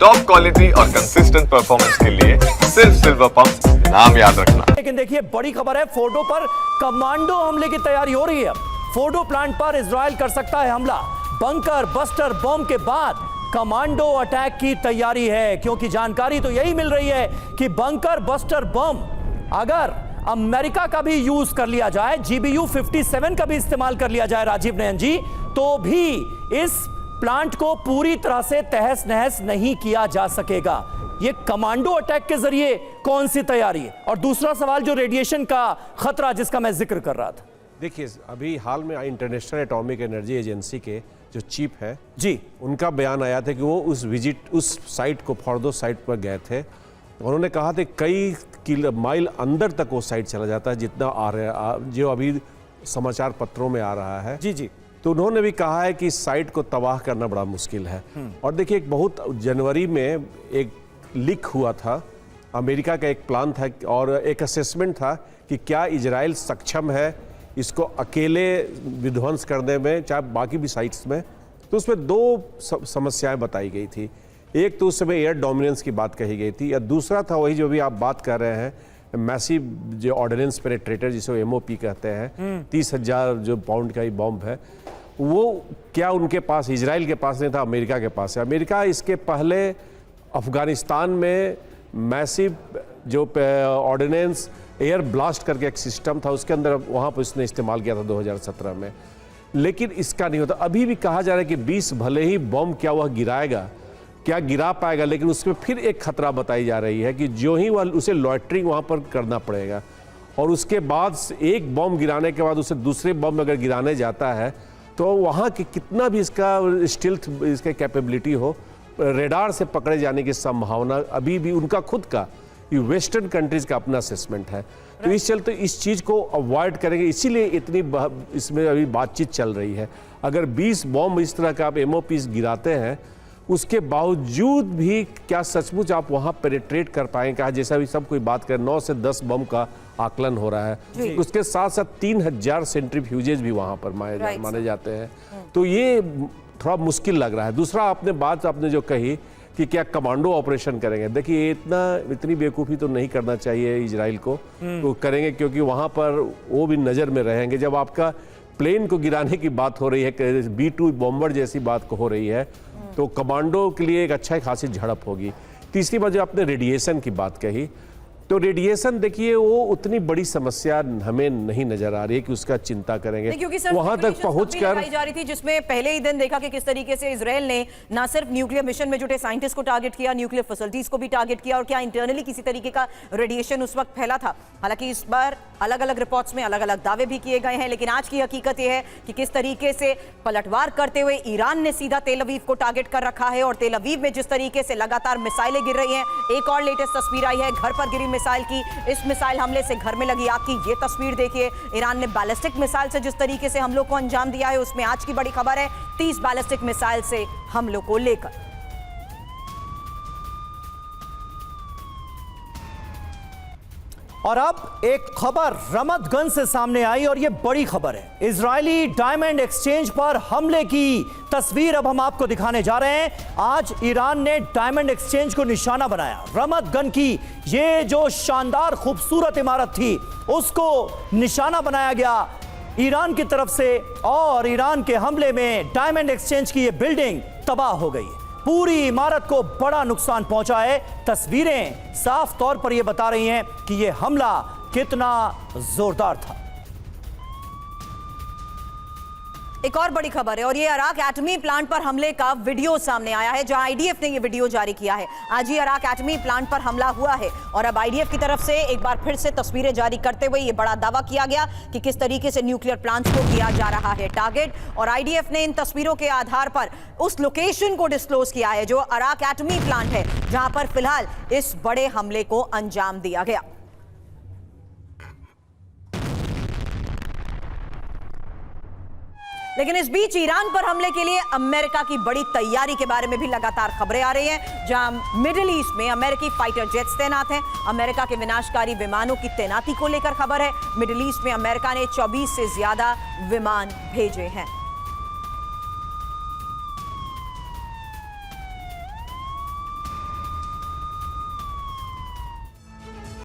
Top quality और consistent performance के लिए सिर्फ सिल्वर पंप नाम याद रखना। लेकिन देखिए बड़ी खबर है, फोर्डो पर कमांडो हमले की तैयारी हो रही है। फोर्डो प्लांट पर इजराइल कर सकता है हमला। बंकर बस्टर बॉम्ब के बाद कमांडो अटैक की तैयारी है, क्योंकि जानकारी तो यही मिल रही है कि बंकर बस्टर बॉम्ब अगर अमेरिका का भी यूज कर लिया जाए, GBU-57 का भी इस्तेमाल कर लिया जाए राजीव नयन जी, तो भी इस प्लांट को पूरी तरह से तहस नहस नहीं किया जा सकेगा। ये कमांडो अटैक के जरिए कौन सी तैयारी है? और दूसरा सवाल जो रेडिएशन का खतरा जिसका मैं जिक्र कर रहा था। देखिए, अभी हाल में इंटरनेशनल एटॉमिक एनर्जी एजेंसी के जो चीफ है जी, उनका बयान आया था कि वो उस साइट को फोर्डो साइट पर गए थे। उन्होंने कहा था कई माइल अंदर तक वो साइट चला जाता है, जितना आ रहा है जो अभी समाचार पत्रों में आ रहा है। जी जी। तो उन्होंने भी कहा है कि इस साइट को तबाह करना बड़ा मुश्किल है। और देखिए, एक बहुत जनवरी में एक लीक हुआ था, अमेरिका का एक प्लान था और एक असेसमेंट था कि क्या इजराइल सक्षम है इसको अकेले विध्वंस करने में, चाहे बाकी भी साइट्स में। तो उसमें दो समस्याएं बताई गई थी। एक तो उस समय एयर डोमिनेंस की बात कही गई थी, या दूसरा था वही जो भी आप बात कर रहे हैं, मैसिव जो ऑर्डिनेंस पेनिट्रेटर जिसे MOP कहते हैं, 30,000 जो पाउंड का ही बॉम्ब है, वो क्या उनके पास, इजराइल के पास नहीं था, अमेरिका के पास है। अमेरिका इसके पहले अफगानिस्तान में मैसिव जो ऑर्डिनेंस एयर ब्लास्ट करके एक सिस्टम था, उसके अंदर वहाँ पर इसने इस्तेमाल किया था 2017 में, लेकिन इसका नहीं होता। अभी भी कहा जा रहा है कि 20 भले ही बॉम्ब क्या वह गिराएगा, क्या गिरा पाएगा, लेकिन उसमें फिर एक खतरा बताई जा रही है कि जो ही वह उसे लॉइटरिंग वहाँ पर करना पड़ेगा, और उसके बाद एक बॉम्ब गिराने के बाद उसे दूसरे बॉम्ब अगर गिराने जाता है तो वहाँ की कितना भी इसका स्टिल्थ इसका कैपेबिलिटी हो, रेडार से पकड़े जाने की संभावना अभी भी उनका खुद का, ये वेस्टर्न कंट्रीज का अपना असेसमेंट है। तो इस चलते इस चीज़ को अवॉइड करेंगे, इसीलिए इतनी इसमें अभी बातचीत चल रही है। अगर 20 बॉम्ब इस तरह का आप MOPs गिराते हैं, उसके बावजूद भी क्या सचमुच आप वहाँ पेनिट्रेट कर पाएंगे? जैसा भी सब कोई बात करे, 9 से 10 बॉम्ब का आकलन हो रहा है। उसके साथ साथ 3,000 सेंट्रीफ्यूजेज भी वहाँ पर माने जाते हैं। तो ये थोड़ा मुश्किल लग रहा है। दूसरा आपने जो कही कि क्या कमांडो ऑपरेशन करेंगे, देखिए इतनी बेवकूफ़ी तो नहीं करना चाहिए इजराइल को। तो करेंगे क्योंकि वहाँ पर वो भी नज़र में रहेंगे। जब आपका प्लेन को गिराने की बात हो रही है, B-2 बॉम्बर जैसी बात हो रही है, तो कमांडो के लिए एक अच्छा खासी झड़प होगी। तीसरी बात जो आपने रेडिएशन की बात कही, तो रेडिएशन देखिए वो उतनी बड़ी समस्या हमें नहीं नजर आ रही है कि उसका चिंता करेंगे। वहां तक पहुंचकर जा रही थी, जिसमें पहले ही दिन देखा कि किस तरीके से इजराइल ने ना सिर्फ न्यूक्लियर मिशन में जुटे साइंटिस्ट को टारगेट किया, न्यूक्लियर फैसिलिटीज को भी टारगेट किया, और क्या इंटरनली किसी तरीके का रेडिएशन उस वक्त फैला था। हालांकि इस बार अलग अलग रिपोर्ट्स में अलग अलग दावे भी किए गए हैं, लेकिन आज की हकीकत यह है कि किस तरीके से पलटवार करते हुए ईरान ने सीधा तेल अवीव को टारगेट कर रखा है, और तेल अवीव में जिस तरीके से लगातार मिसाइलें गिर रही हैं। एक और लेटेस्ट तस्वीर आई है घर पर गिरी मिसाइल की। इस मिसाइल हमले से घर में लगी आग की ये तस्वीर देखिए। ईरान ने बैलिस्टिक मिसाइल से जिस तरीके से हमलों को अंजाम दिया है, उसमें आज की बड़ी खबर है 30 बैलिस्टिक मिसाइल से हमलों को लेकर। और अब एक खबर रमतगंज से सामने आई, और यह बड़ी खबर है। इजरायली डायमंड एक्सचेंज पर हमले की तस्वीर अब हम आपको दिखाने जा रहे हैं। आज ईरान ने डायमंड एक्सचेंज को निशाना बनाया। रमतगंज की ये जो शानदार खूबसूरत इमारत थी, उसको निशाना बनाया गया ईरान की तरफ से, और ईरान के हमले में डायमंड एक्सचेंज की यह बिल्डिंग तबाह हो गई। पूरी इमारत को बड़ा नुकसान पहुंचा है। तस्वीरें साफ तौर पर यह बता रही हैं कि यह हमला कितना जोरदार था। एक और बड़ी खबर है, और ये अराक एटमी प्लांट पर हमले का वीडियो सामने आया है, जहां IDF ने ये वीडियो जारी किया है। आज ही अराक एटमी प्लांट पर हमला हुआ है, और अब IDF की तरफ से एक बार फिर से तस्वीरें जारी करते हुए ये बड़ा दावा किया गया कि किस तरीके से न्यूक्लियर प्लांट्स को किया जा रहा है टारगेट। और IDF ने इन तस्वीरों के आधार पर उस लोकेशन को डिस्क्लोज किया है जो अराक एटमी प्लांट है, जहां पर फिलहाल इस बड़े हमले को अंजाम दिया गया। लेकिन इस बीच ईरान पर हमले के लिए अमेरिका की बड़ी तैयारी के बारे में भी लगातार खबरें आ रही हैं, जहां मिडिल ईस्ट में अमेरिकी फाइटर जेट्स तैनात हैं। अमेरिका के विनाशकारी विमानों की तैनाती को लेकर खबर है। मिडिल ईस्ट में अमेरिका ने 24 से ज्यादा विमान भेजे हैं।